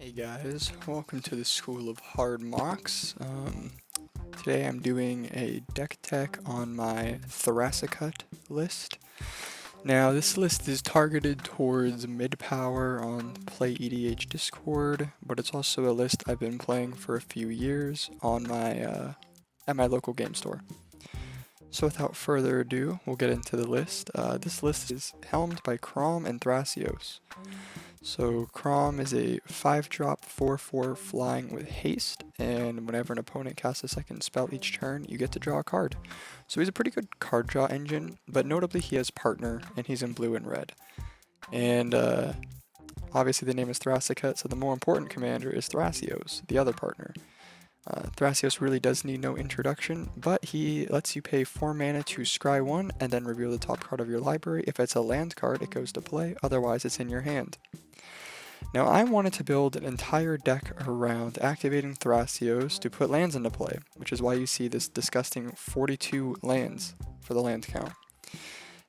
Hey guys, welcome to the School of Hard Mocks. Today I'm doing a deck tech on my Thrasikut list. Now this list is targeted towards mid-power on Play EDH Discord, but it's also a list I've been playing for a few years on my at my local game store. So without further ado, we'll get into the list. This list is helmed by Crom and Thrasios. So Crom is a 5-drop 4/4 flying with haste, and whenever an opponent casts a second spell each turn, you get to draw a card. So he's a pretty good card draw engine, but notably he has partner, and he's in blue and red. And obviously the name is Thrasikut, so the more important commander is Thrasios, the other partner. Thrasios really does need no introduction, but he lets you pay 4 mana to scry 1 and then reveal the top card of your library. If it's a land card, it goes to play, otherwise it's in your hand. Now I wanted to build an entire deck around activating Thrasios to put lands into play, which is why you see this disgusting 42 lands for the land count.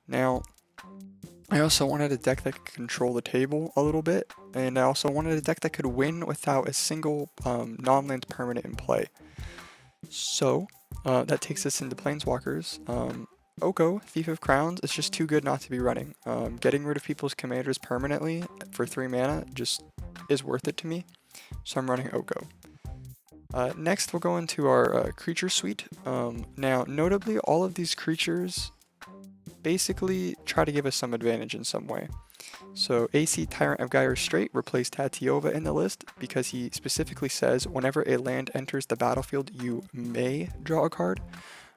Now, I also wanted a deck that could control the table a little bit, and I also wanted a deck that could win without a single non-land permanent in play. So, that takes us into Planeswalkers. Oko, Thief of Crowns, is just too good not to be running. Getting rid of people's commanders permanently for 3 mana just is worth it to me, so I'm running Oko. Next, we'll go into our creature suite. Now, notably, all of these creatures basically try to give us some advantage in some way. So AC Tyrant of Gyre Strait replaced Tatiova in the list because he specifically says whenever a land enters the battlefield, you may draw a card.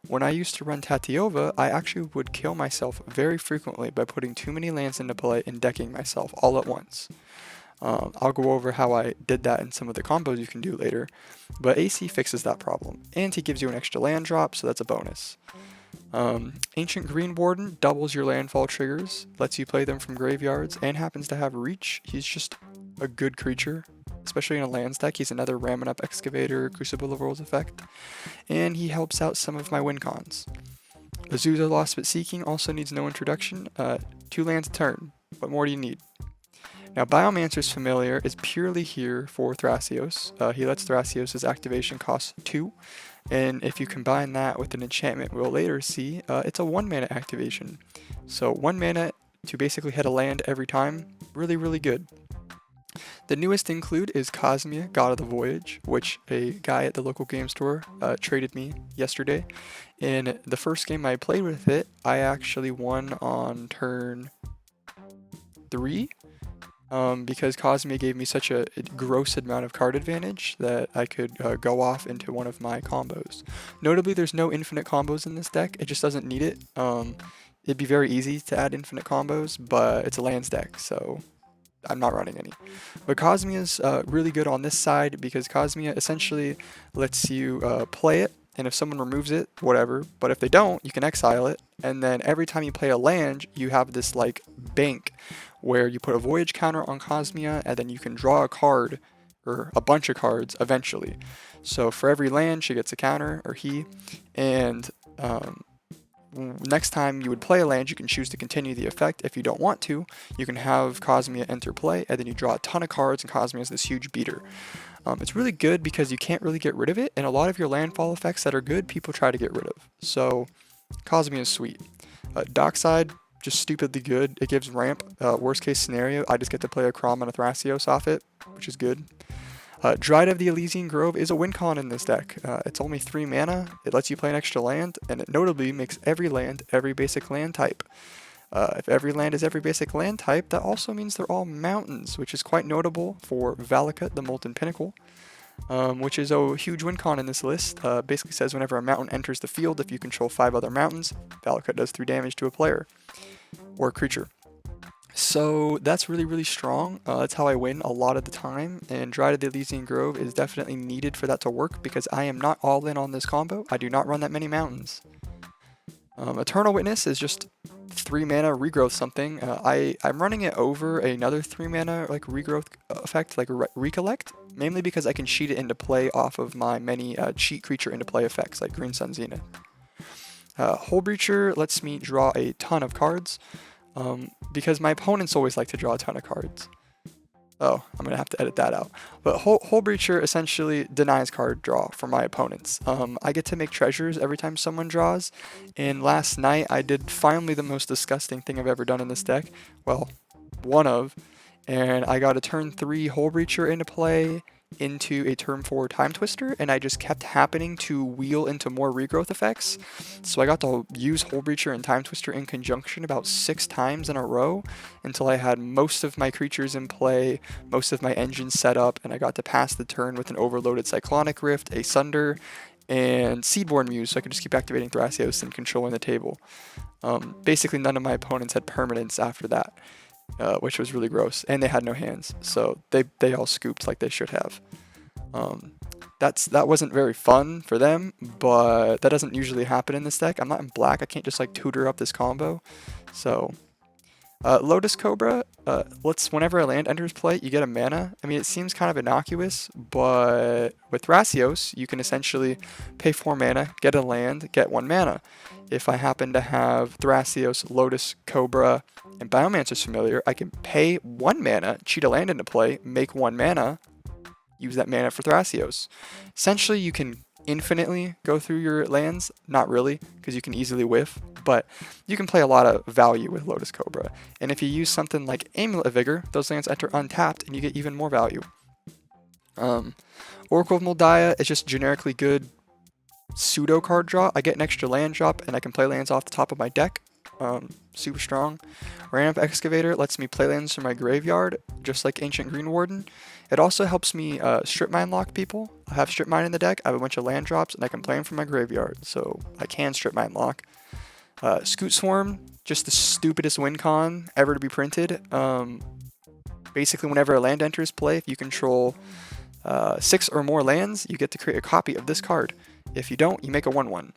When I used to run Tatiova, I actually would kill myself very frequently by putting too many lands into play and decking myself all at once. I'll go over how I did that in some of the combos you can do later, but AC fixes that problem, and he gives you an extra land drop, so that's a bonus. Ancient Green Warden doubles your landfall triggers, lets you play them from graveyards, and happens to have reach. He's just a good creature, especially in a lands deck. He's another Ramming Up Excavator, Crucible of Worlds effect, and he helps out some of my win cons. Azusa Lost But Seeking also needs no introduction. 2 lands a turn. What more do you need? Now, Biomancer's Familiar is purely here for Thrasios. He lets Thrasios' activation cost 2, and if you combine that with an enchantment we'll later see, it's a 1 mana activation. So 1 mana to basically hit a land every time, really, really good. The newest include is Cosmia, God of the Voyage, which a guy at the local game store traded me yesterday. In the first game I played with it, I actually won on turn 3. Because Cosmia gave me such a gross amount of card advantage that I could go off into one of my combos. Notably, there's no infinite combos in this deck. It just doesn't need it. It'd be very easy to add infinite combos, but it's a lands deck, so I'm not running any. But Cosmia's really good on this side because Cosmia essentially lets you play it, and if someone removes it, whatever. But if they don't, you can exile it, and then every time you play a land, you have this like bank where you put a voyage counter on Cosmia, and then you can draw a card, or a bunch of cards, eventually. So for every land, she gets a counter, or he, and next time you would play a land, you can choose to continue the effect. If you don't want to, you can have Cosmia enter play, and then you draw a ton of cards, and Cosmia is this huge beater. It's really good because you can't really get rid of it, and a lot of your landfall effects that are good, people try to get rid of. So Cosmia is sweet. Dockside, just stupidly good. It gives ramp. Worst case scenario, I just get to play a Crom and a Thrasios off it, which is good. Dryad of the Elysian Grove is a win con in this deck. It's only 3 mana, it lets you play an extra land, and it notably makes every land every basic land type. If every land is every basic land type, that also means they're all mountains, which is quite notable for Valakut, the Molten Pinnacle, which is a huge win con in this list. Basically says whenever a mountain enters the field, if you control 5 other mountains, Valakut does 3 damage to a player or creature. So that's really, really strong. That's how I win a lot of the time, and Dryad of the Elysian Grove is definitely needed for that to work because I am not all in on this combo. I do not run that many mountains. Eternal Witness is just 3 mana regrowth something. I'm running it over another 3 mana like regrowth effect, like Recollect, mainly because I can cheat it into play off of my many cheat creature into play effects like Green Sun Zenith. Hole Breacher lets me draw a ton of cards because my opponents always like to draw a ton of cards. Oh, I'm gonna have to edit that out. But Hole Breacher essentially denies card draw for my opponents. I get to make treasures every time someone draws, and last night I did finally the most disgusting thing I've ever done in this deck. Well, one of, and I got a turn 3 Hole Breacher into play into a turn 4 Time Twister, and I just kept happening to wheel into more regrowth effects. So I got to use Hole Breacher and Time Twister in conjunction about 6 times in a row until I had most of my creatures in play, most of my engines set up, and I got to pass the turn with an overloaded Cyclonic Rift, a Sunder, and Seedborn Muse, so I could just keep activating Thrasios and controlling the table. Basically, none of my opponents had permanents after that. Which was really gross, and they had no hands, so they all scooped like they should have. That wasn't very fun for them, but that doesn't usually happen in this deck. I'm not in black, I can't just like tutor up this combo. So Lotus Cobra, whenever a land enters play, you get a mana. I mean, it seems kind of innocuous, but with Thrasios, you can essentially pay 4 mana, get a land, get 1 mana. If I happen to have Thrasios, Lotus Cobra, and Biomancer's Familiar, I can pay 1 mana, cheat a land into play, make 1 mana, use that mana for Thrasios. Essentially, you can infinitely go through your lands. Not really, because you can easily whiff, but you can play a lot of value with Lotus Cobra. And if you use something like Amulet of Vigor, those lands enter untapped and you get even more value. Oracle of Moldiah is just generically good pseudo card draw. I get an extra land drop and I can play lands off the top of my deck. Super strong. Ramp Excavator lets me play lands from my graveyard, just like Ancient Green Warden. It also helps me strip mine lock people. I have strip mine in the deck, I have a bunch of land drops, and I can play them from my graveyard, so I can strip mine lock. Scoot Swarm, just the stupidest win con ever to be printed. Basically, whenever a land enters play, if you control 6 or more lands, you get to create a copy of this card. If you don't, you make a 1/1.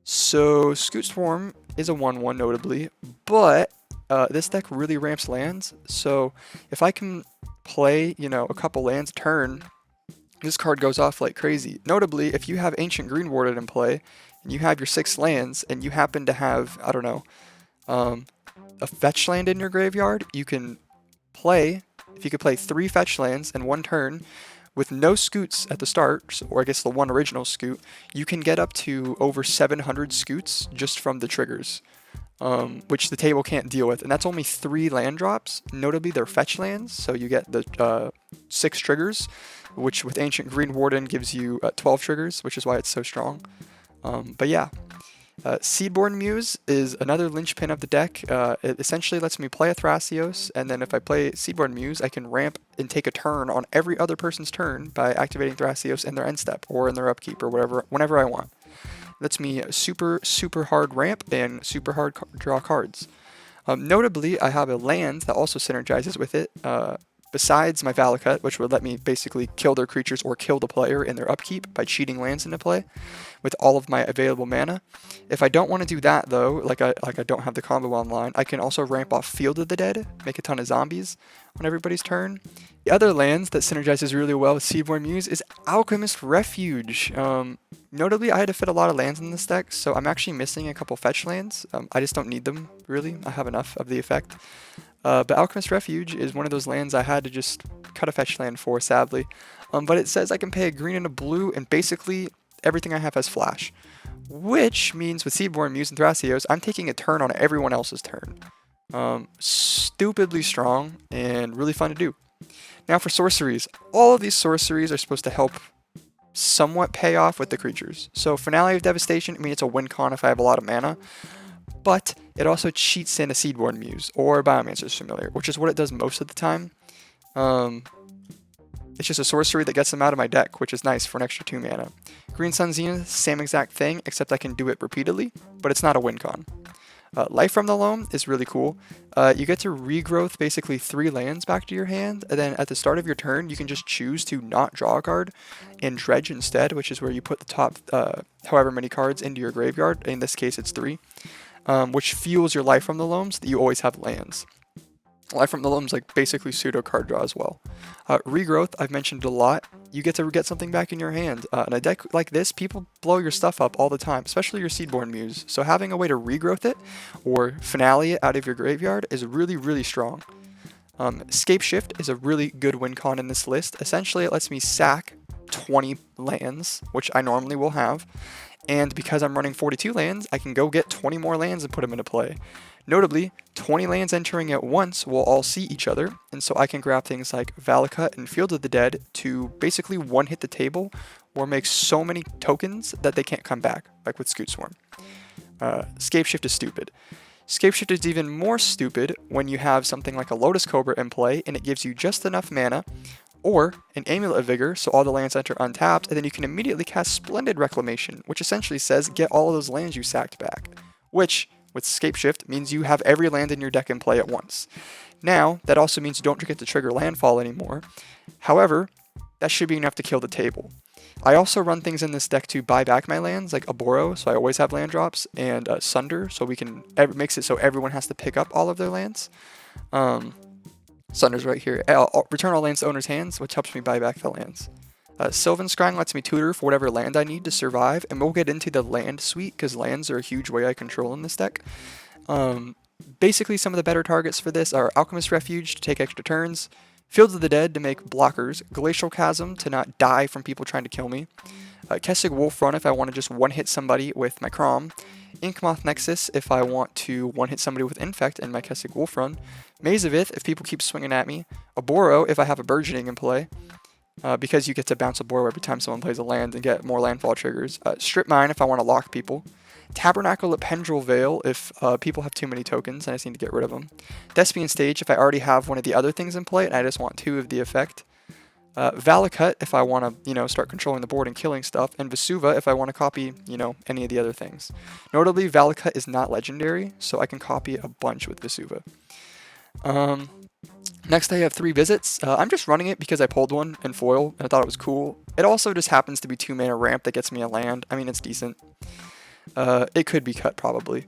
So Scoot Swarm is a 1/1 notably, but this deck really ramps lands. So if I can play, a couple lands a turn, this card goes off like crazy. Notably, if you have Ancient Green Warden in play, and you have your 6 lands, and you happen to have, I don't know, a fetch land in your graveyard, you can play, if you could play 3 fetch lands in 1 turn, with no scoots at the start, or I guess the 1 original scoot, you can get up to over 700 scoots just from the triggers, which the table can't deal with. And that's only 3 land drops. Notably, they're fetch lands, so you get the 6 triggers, which with Ancient Green Warden gives you 12 triggers, which is why it's so strong. But yeah. Seedborn Muse is another linchpin of the deck. It essentially lets me play a Thrasios, and then if I play Seedborn Muse, I can ramp and take a turn on every other person's turn by activating Thrasios in their end step or in their upkeep or whenever I want. It lets me super hard ramp and super hard draw cards. Notably, I have a land that also synergizes with it. Besides my Valakut, which would let me basically kill their creatures or kill the player in their upkeep by cheating lands into play with all of my available mana. If I don't want to do that though, like I don't have the combo online, I can also ramp off Field of the Dead, make a ton of zombies on everybody's turn. The other lands that synergizes really well with Seedborn Muse is Alchemist Refuge. Notably, I had to fit a lot of lands in this deck, so I'm actually missing a couple fetch lands. I just don't need them, really. I have enough of the effect. But Alchemist Refuge is one of those lands I had to just cut a fetch land for, sadly. But it says I can pay a green and a blue, and basically everything I have has flash. Which means with Seedborn Muse and Thrasios, I'm taking a turn on everyone else's turn. Stupidly strong and really fun to do. Now for sorceries. All of these sorceries are supposed to help somewhat pay off with the creatures. So Finale of Devastation, it's a win con if I have a lot of mana. But it also cheats in a Seedborn Muse or Biomancer's Familiar, which is what it does most of the time. It's just a sorcery that gets them out of my deck, which is nice for an extra 2 mana. Green Sun Zenith, same exact thing, except I can do it repeatedly, but it's not a win con. Life from the Loam is really cool. You get to regrowth basically 3 lands back to your hand, and then at the start of your turn, you can just choose to not draw a card and dredge instead, which is where you put the top however many cards into your graveyard. In this case, it's 3. Which fuels your Life from the Loam so that you always have lands. Life from the Loam is like basically pseudo card draw as well. Regrowth, I've mentioned a lot. You get to get something back in your hand. In a deck like this, people blow your stuff up all the time, especially your Seedborn Muse. So having a way to regrowth it or finale it out of your graveyard is really strong. Scape Shift is a really good win con in this list. Essentially, it lets me sack 20 lands, which I normally will have, and because I'm running 42 lands, I can go get 20 more lands and put them into play. Notably, 20 lands entering at once will all see each other, and so I can grab things like Thrasikut and Field of the Dead to basically one-hit the table or make so many tokens that they can't come back, like with Scoot Swarm. Scape Shift is stupid. Scape Shift is even more stupid when you have something like a Lotus Cobra in play and it gives you just enough mana, or an Amulet of Vigor, so all the lands enter untapped, and then you can immediately cast Splendid Reclamation, which essentially says get all of those lands you sacked back, which, with Scape Shift, means you have every land in your deck in play at once. Now, that also means you don't get to trigger landfall anymore. However, that should be enough to kill the table. I also run things in this deck to buy back my lands, like Aboro, so I always have land drops, and Sunder, so we can makes it so everyone has to pick up all of their lands. Sunder's right here. I'll return all lands to owner's hands, which helps me buy back the lands. Sylvan Scrying lets me tutor for whatever land I need to survive, and we'll get into the land suite, because lands are a huge way I control in this deck. Basically, some of the better targets for this are Alchemist Refuge to take extra turns, Fields of the Dead to make blockers, Glacial Chasm to not die from people trying to kill me, Kessig Wolf Run if I want to just one-hit somebody with my Crom, Inkmoth Nexus if I want to one-hit somebody with Infect in my Kessig Wolf Run, Maze of Ith if people keep swinging at me, Aboro if I have a Burgeoning in play, because you get to bounce Aboro every time someone plays a land and get more landfall triggers, Strip Mine if I want to lock people, Tabernacle at Pendril Vale if people have too many tokens and I just need to get rid of them, Thespian Stage if I already have one of the other things in play and I just want 2 of the effect, Thrasikut if I want to, start controlling the board and killing stuff, and Vesuva if I want to copy, any of the other things. Notably, Thrasikut is not legendary, so I can copy a bunch with Vesuva. Next I have 3 visits. I'm just running it because I pulled one in foil and I thought it was cool. It also just happens to be 2 mana ramp that gets me a land. I mean, it's decent. It could be cut probably.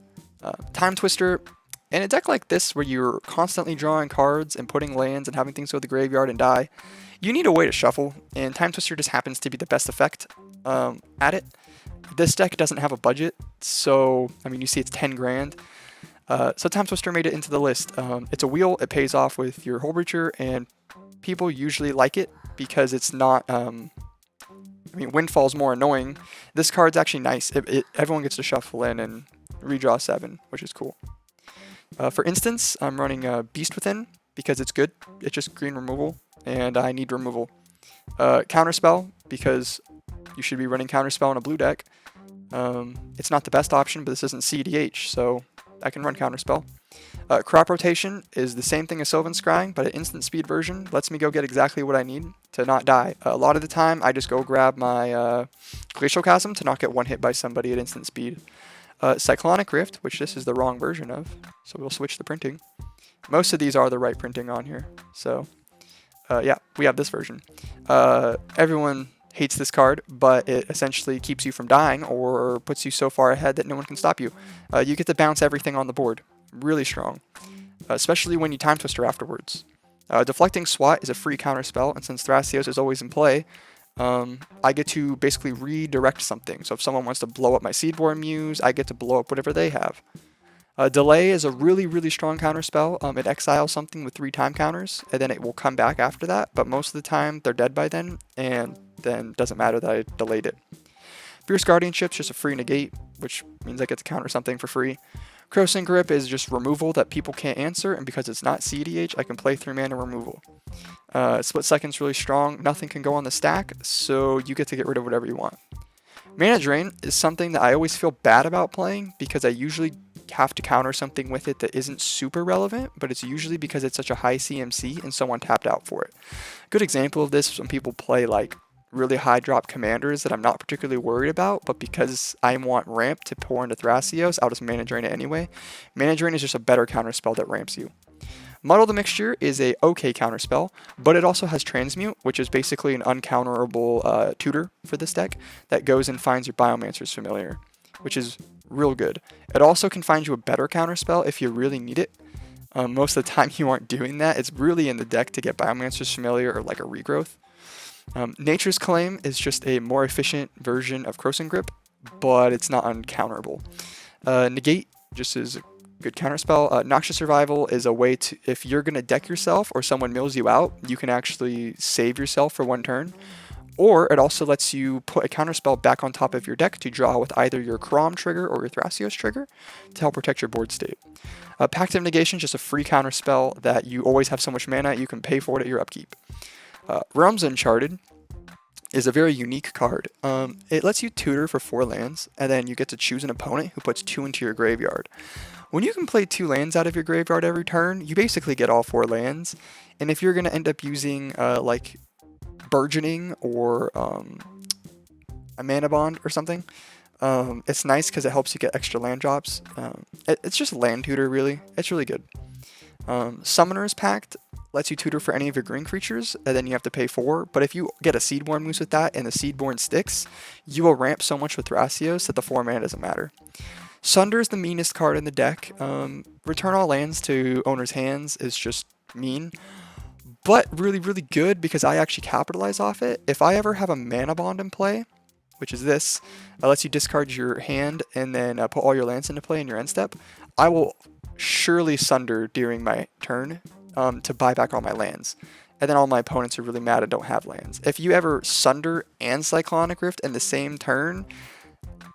Time Twister. In a deck like this where you're constantly drawing cards and putting lands and having things go to the graveyard and die, you need a way to shuffle, and Time Twister just happens to be the best effect at it. This deck doesn't have a budget, so, you see it's 10 grand. So Time Twister made it into the list. It's a wheel, it pays off with your Hull Breacher, and people usually like it because it's not, Windfall's more annoying. This card's actually nice. Everyone gets to shuffle in and redraw 7, which is cool. For instance, I'm running Beast Within because it's good. It's just green removal, and I need removal. Counterspell, because you should be running Counterspell in a blue deck. It's not the best option, but this isn't CDH, so I can run Counterspell. Crop Rotation is the same thing as Sylvan Scrying, but an instant speed version lets me go get exactly what I need to not die. A lot of the time, I just go grab my Glacial Chasm to not get one hit by somebody at instant speed. Cyclonic Rift, which this is the wrong version of, so we'll switch the printing. Most of these are the right printing on here, so yeah, we have this version. Everyone hates this card, but it essentially keeps you from dying or puts you so far ahead that no one can stop you. You get to bounce everything on the board. Really strong, especially when you Time Twister afterwards. Deflecting Swat is a free counter spell, and since Thrasios is always in play, I get to basically redirect something. So if someone wants to blow up my Seedborn Muse, I get to blow up whatever they have. Delay is a really, really strong counter spell. It exiles something with 3 time counters, and then it will come back after that, but most of the time they're dead by then, and then it doesn't matter that I delayed it. Fierce Guardianship's just a free negate, which means I get to counter something for free. Crossing Grip is just removal that people can't answer, and because it's not CDH, I can play 3 mana removal. Split Second's really strong. Nothing can go on the stack, so you get to get rid of whatever you want. Mana Drain is something that I always feel bad about playing because I usually have to counter something with it that isn't super relevant, but it's usually because it's such a high CMC and someone tapped out for it. Good example of this is when people play like really high drop commanders that I'm not particularly worried about, but because I want ramp to pour into Thrasios, I'll just Mana Drain it anyway. Mana Drain is just a better counterspell that ramps you. Muddle the Mixture is a okay counterspell, but it also has Transmute, which is basically an uncounterable tutor for this deck that goes and finds your Biomancer's Familiar, which is real good. It also can find you a better counterspell if you really need it. Most of the time you aren't doing that. It's really in the deck to get Biomancer's Familiar or like a Regrowth. Nature's Claim is just a more efficient version of Crossing Grip, but it's not uncounterable. Negate just is good counterspell. Noxious Survival is a way to, if you're going to deck yourself or someone mills you out, you can actually save yourself for one turn. Or it also lets you put a counterspell back on top of your deck to draw with either your Crom trigger or your Thrasios trigger to help protect your board state. Pact of Negation is just a free counterspell that you always have so much mana, you can pay for it at your upkeep. Realms Uncharted is a very unique card. It lets you tutor for 4 lands, and then you get to choose an opponent who puts 2 into your graveyard. When you can play 2 lands out of your graveyard every turn, you basically get all 4 lands, and if you're going to end up using like Burgeoning or a Mana Bond or something, it's nice because it helps you get extra land drops. It's just land tutor, really. It's really good. Summoner's Pact lets you tutor for any of your green creatures, and then you have to pay 4. But if you get a Seedborn Moose with that and the Seedborn sticks, you will ramp so much with Thrasios that the 4 mana doesn't matter. Sunder is the meanest card in the deck. Return all lands to owner's hands is just mean, but really, really good because I actually capitalize off it. If I ever have a Mana Bond in play, which is this, it lets you discard your hand and then put all your lands into play in your end step, I will surely Sunder during my turn to buy back all my lands. And then all my opponents are really mad and don't have lands. If you ever Sunder and Cyclonic Rift in the same turn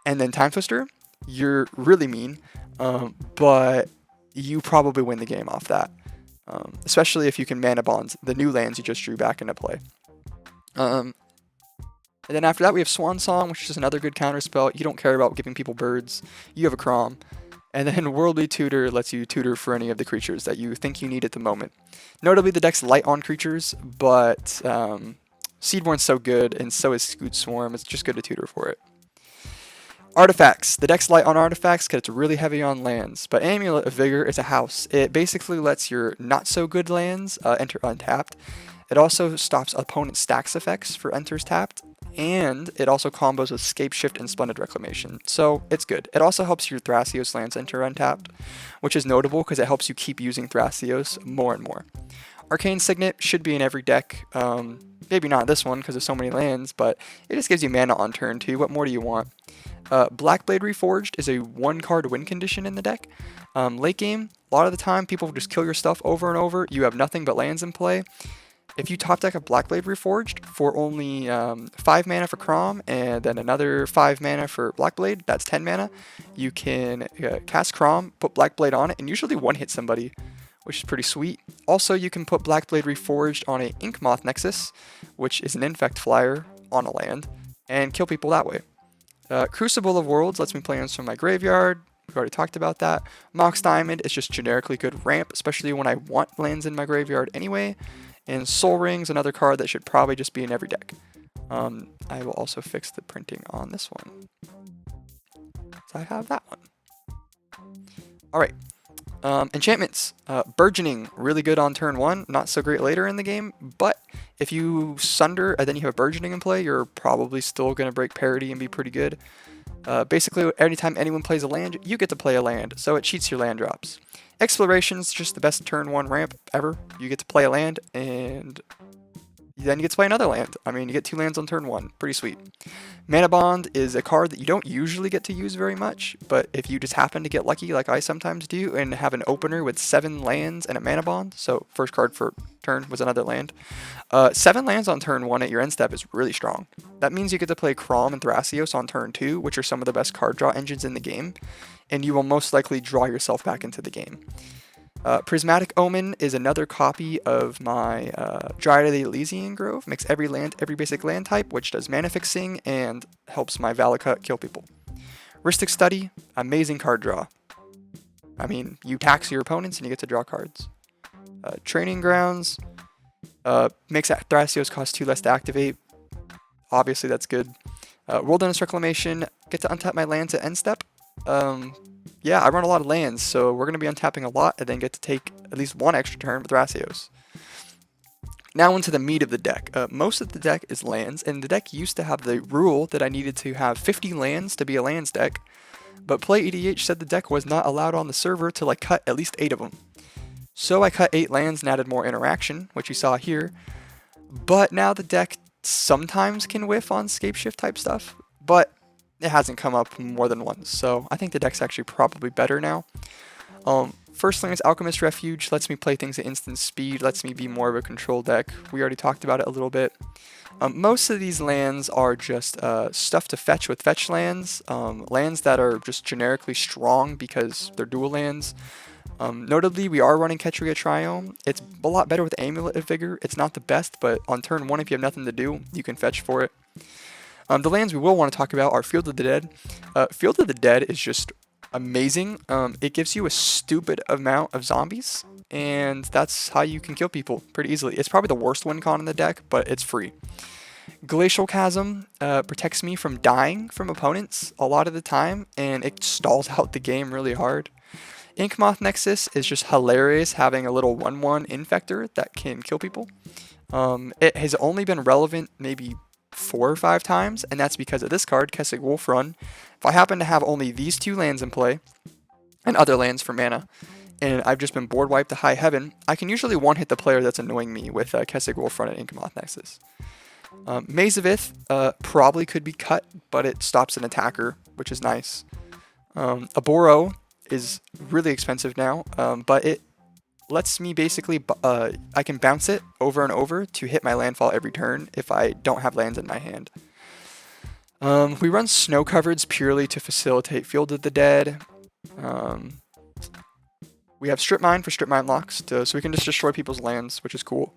and then Time Twister, you're really mean, but you probably win the game off that. Especially if you can Mana Bond the new lands you just drew back into play. And then after that we have Swan Song, which is another good counter spell. You don't care about giving people birds. You have a Crom. And then Worldly Tutor lets you tutor for any of the creatures that you think you need at the moment. Notably, the deck's light on creatures, but Seedborn's so good, and so is Scoot Swarm. It's just good to tutor for it. Artifacts. The deck's light on artifacts because it's really heavy on lands, but Amulet of Vigor is a house. It basically lets your not-so-good lands enter untapped. It also stops opponent stacks effects for enters tapped, and it also combos with Scape Shift and Splendid Reclamation, so it's good. It also helps your Thrasios lands enter untapped, which is notable because it helps you keep using Thrasios more and more. Arcane Signet should be in every deck. Maybe not this one because there's so many lands, but it just gives you mana on turn 2. What more do you want? Blackblade Reforged is a 1-card win condition in the deck. Late game, a lot of the time people just kill your stuff over and over. You have nothing but lands in play. If you top deck a Blackblade Reforged for only 5 mana for Crom and then another 5 mana for Blackblade, that's 10 mana, you can cast Crom, put Blackblade on it, and usually one-hit somebody, which is pretty sweet. Also, you can put Blackblade Reforged on a Inkmoth Nexus, which is an Infect flyer on a land, and kill people that way. Crucible of Worlds lets me play lands from my graveyard. We've already talked about that. Mox Diamond is just generically good ramp, especially when I want lands in my graveyard anyway. And Soul Ring's another card that should probably just be in every deck. I will also fix the printing on this one. So I have that one. Alright. Enchantments. Burgeoning, really good on turn 1, not so great later in the game, but if you Sunder and then you have Burgeoning in play, you're probably still going to break parity and be pretty good. Basically, anytime anyone plays a land, you get to play a land, so it cheats your land drops. Exploration's just the best turn 1 ramp ever. You get to play a land, and then you get to play another land. I mean, you get 2 lands on turn 1. Pretty sweet. Mana Bond is a card that you don't usually get to use very much, but if you just happen to get lucky like I sometimes do and have an opener with 7 lands and a Mana Bond, so first card for turn was another land, 7 lands on turn 1 at your end step is really strong. That means you get to play Crom and Thrasios on turn 2, which are some of the best card draw engines in the game, and you will most likely draw yourself back into the game. Prismatic Omen is another copy of my Dryad of the Elysian Grove. Makes every basic land type, which does mana fixing and helps my Valakut kill people. Rhystic Study, amazing card draw. I mean, you tax your opponents and you get to draw cards. Training Grounds makes Thrasios cost 2 less to activate. Obviously, that's good. Wilderness Reclamation, get to untap my lands at end step. Yeah, I run a lot of lands, so we're going to be untapping a lot and then get to take at least 1 extra turn with Thrasios. Now into the meat of the deck. Most of the deck is lands, and the deck used to have the rule that I needed to have 50 lands to be a lands deck, but PlayEDH said the deck was not allowed on the server till I cut at least 8 of them. So I cut 8 lands and added more interaction, which you saw here, but now the deck sometimes can whiff on Scape Shift type stuff, but it hasn't come up more than once, so I think the deck's actually probably better now. First thing is Alchemist Refuge, lets me play things at instant speed, lets me be more of a control deck. We already talked about it a little bit. Most of these lands are just stuff to fetch with fetch lands, lands that are just generically strong because they're dual lands. Notably, we are running Ketria Triome. It's a lot better with Amulet of Vigor. It's not the best, but on turn 1, if you have nothing to do, you can fetch for it. The lands we will want to talk about are Field of the Dead. Field of the Dead is just amazing. It gives you a stupid amount of zombies, and that's how you can kill people pretty easily. It's probably the worst win con in the deck, but it's free. Glacial Chasm protects me from dying from opponents a lot of the time, and it stalls out the game really hard. Inkmoth Nexus is just hilarious, having a little 1/1 infector that can kill people. It has only been relevant maybe 4 or 5 times, and that's because of this card, Kessig Wolf Run. If I happen to have only these 2 lands in play, and other lands for mana, and I've just been board wiped to high heaven, I can usually one-hit the player that's annoying me with Kessig Wolf Run and Inkmoth Nexus. Maze of Ith probably could be cut, but it stops an attacker, which is nice. Aboro is really expensive now, but it lets me basically, I can bounce it over and over to hit my landfall every turn if I don't have lands in my hand. We run Snow Covereds purely to facilitate Field of the Dead. We have Strip Mine for Strip Mine locks, so we can just destroy people's lands, which is cool.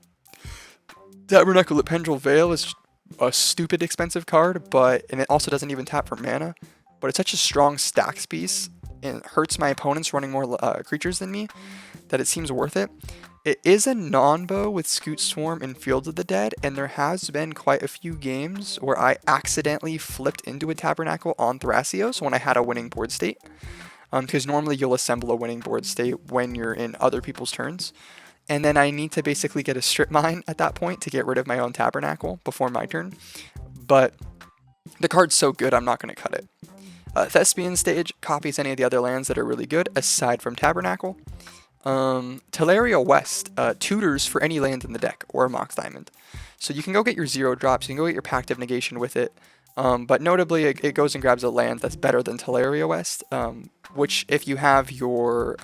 Tabernacle at Pendrell Vale is a stupid expensive card, and it also doesn't even tap for mana, but it's such a strong stacks piece, and it hurts my opponents running more creatures than me, that it seems worth it. It is a non-bow with Scoot Swarm and Field of the Dead, and there has been quite a few games where I accidentally flipped into a Tabernacle on Thrasios when I had a winning board state, because normally you'll assemble a winning board state when you're in other people's turns. And then I need to basically get a Strip Mine at that point to get rid of my own Tabernacle before my turn. But the card's so good, I'm not going to cut it. Thespian Stage copies any of the other lands that are really good, aside from Tabernacle. Teleria West tutors for any land in the deck, or a Mox Diamond. So you can go get your 0 drops, you can go get your Pact of Negation with it. But notably, it goes and grabs a land that's better than Teleria West, which if you have your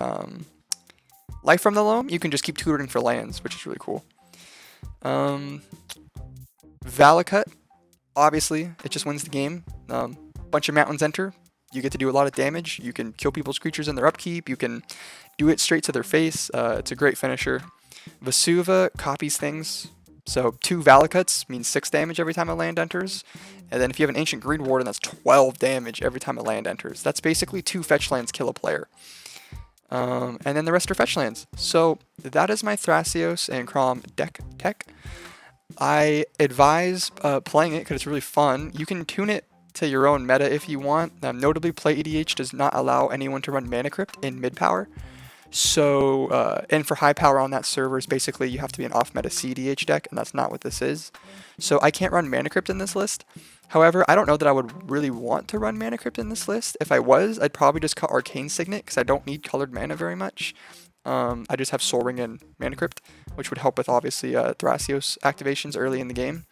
Life from the Loam, you can just keep tutoring for lands, which is really cool. Valakut, obviously, it just wins the game. Bunch of mountains enter, you get to do a lot of damage, you can kill people's creatures in their upkeep, you can do it straight to their face, it's a great finisher. Vesuva copies things, so 2 Valakuts means 6 damage every time a land enters, and then if you have an Ancient Green Warden, that's 12 damage every time a land enters. That's basically 2 fetch lands kill a player. And then the rest are fetch lands. So that is my Thrasios and Crom deck tech. I advise playing it because it's really fun. You can tune it to your own meta if you want. Notably, Play EDH does not allow anyone to run Mana Crypt in mid power. So, and for high power on that server is basically you have to be an off meta CDH deck, and that's not what this is. So I can't run Mana Crypt in this list. However, I don't know that I would really want to run Mana Crypt in this list. If I was, I'd probably just cut Arcane Signet because I don't need colored mana very much. I just have Soul Ring and Mana Crypt, which would help with obviously Thrasios activations early in the game.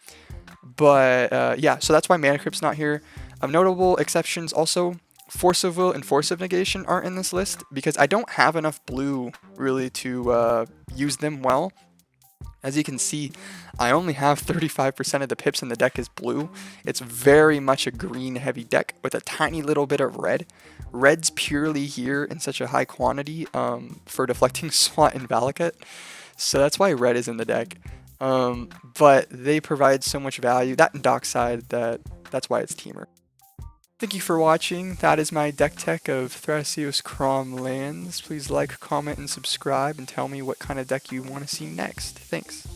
But yeah, so that's why Mana Crypt's not here. Notable exceptions also, Force of Will and Force of Negation aren't in this list because I don't have enough blue really to use them well. As you can see, I only have 35% of the pips in the deck is blue. It's very much a green heavy deck with a tiny little bit of red. Red's purely here in such a high quantity for deflecting SWAT and Valakut. So that's why red is in the deck. But they provide so much value, that and Dockside, that's why it's Teamer. Thank you for watching. That is my deck tech of Thrasios Crom lands. Please like, comment, and subscribe, and tell me what kind of deck you want to see next. Thanks.